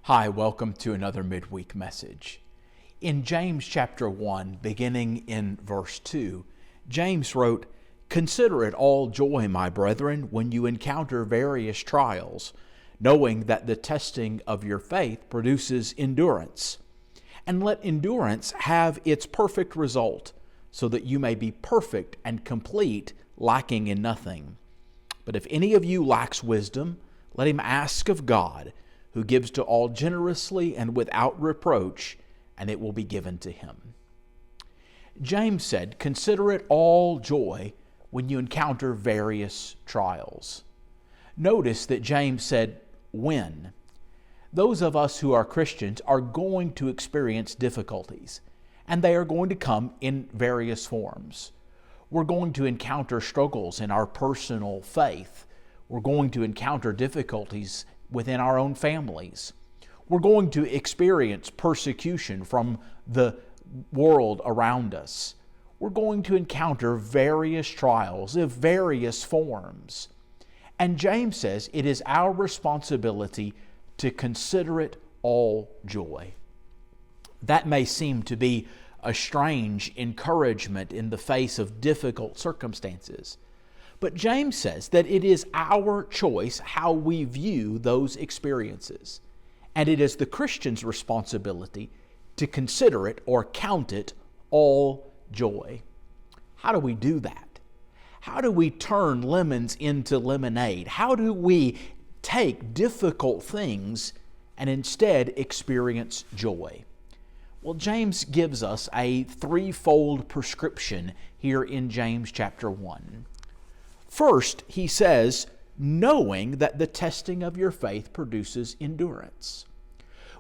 Hi, welcome to another midweek message. In James chapter 1, beginning in verse 2, James wrote, "Consider it all joy, my brethren, when you encounter various trials, knowing that the testing of your faith produces endurance. And let endurance have its perfect result, so that you may be perfect and complete, lacking in nothing. But if any of you lacks wisdom, let him ask of God, who gives to all generously and without reproach, and it will be given to him." James said, "Consider it all joy when you encounter various trials." Notice that James said, when. Those of us who are Christians are going to experience difficulties, and they are going to come in various forms. We're going to encounter struggles in our personal faith. We're going to encounter difficulties within our own families. We're going to experience persecution from the world around us. We're going to encounter various trials of various forms. And James says it is our responsibility to consider it all joy. That may seem to be a strange encouragement in the face of difficult circumstances. But James says that it is our choice how we view those experiences. And it is the Christian's responsibility to consider it or count it all joy. How do we do that? How do we turn lemons into lemonade? How do we take difficult things and instead experience joy? Well, James gives us a threefold prescription here in James chapter 1. First, he says, knowing that the testing of your faith produces endurance.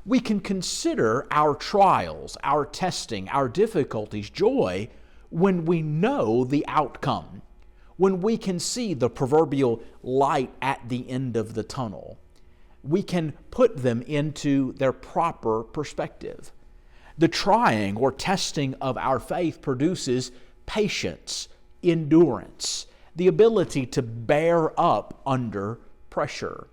We can consider our trials, our testing, our difficulties joy when we know the outcome, when we can see the proverbial light at the end of the tunnel. We can put them into their proper perspective. The trying or testing of our faith produces patience, endurance, the ability to bear up under pressure.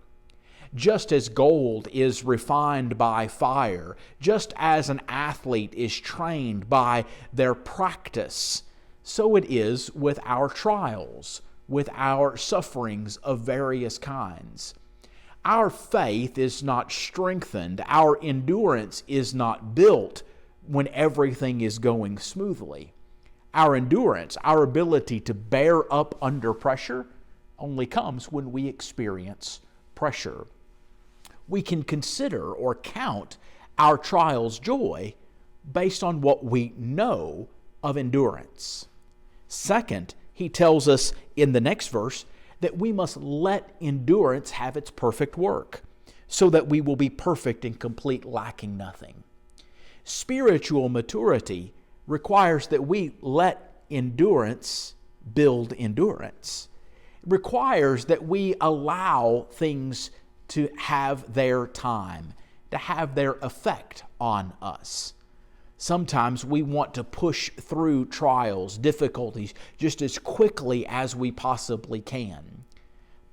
Just as gold is refined by fire, just as an athlete is trained by their practice, so it is with our trials, with our sufferings of various kinds. Our faith is not strengthened, our endurance is not built when everything is going smoothly. Our endurance, our ability to bear up under pressure, only comes when we experience pressure. We can consider or count our trials joy based on what we know of endurance. Second, he tells us in the next verse that we must let endurance have its perfect work, so that we will be perfect and complete, lacking nothing. Spiritual maturity requires that we let endurance build endurance. It requires that we allow things to have their time, to have their effect on us. Sometimes we want to push through trials, difficulties, just as quickly as we possibly can.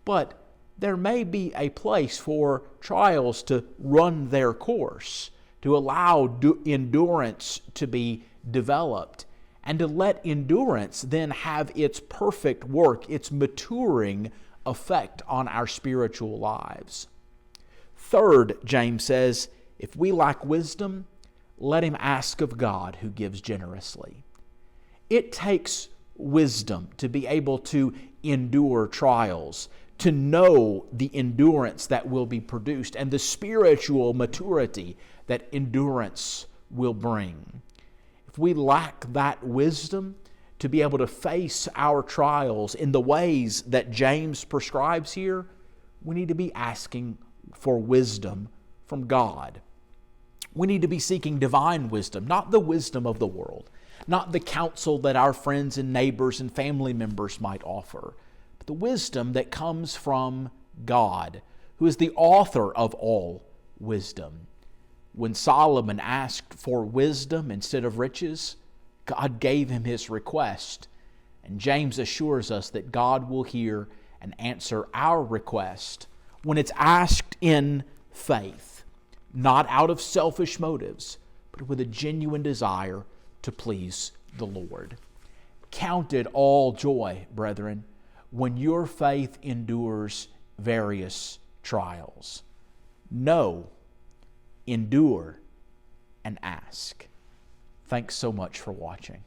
But there may be a place for trials to run their course, to allow endurance to be developed, and to let endurance then have its perfect work, its maturing effect on our spiritual lives. Third, James says, if we lack wisdom, let him ask of God, who gives generously. It takes wisdom to be able to endure trials, to know the endurance that will be produced, and the spiritual maturity that endurance will bring. If we lack that wisdom to be able to face our trials in the ways that James prescribes here, we need to be asking for wisdom from God. We need to be seeking divine wisdom, not the wisdom of the world, not the counsel that our friends and neighbors and family members might offer, but the wisdom that comes from God, who is the author of all wisdom. When Solomon asked for wisdom instead of riches, God gave him his request. And James assures us that God will hear and answer our request when it's asked in faith, not out of selfish motives, but with a genuine desire to please the Lord. Count it all joy, brethren, when your faith endures various trials. Know, endure, and ask. Thanks so much for watching.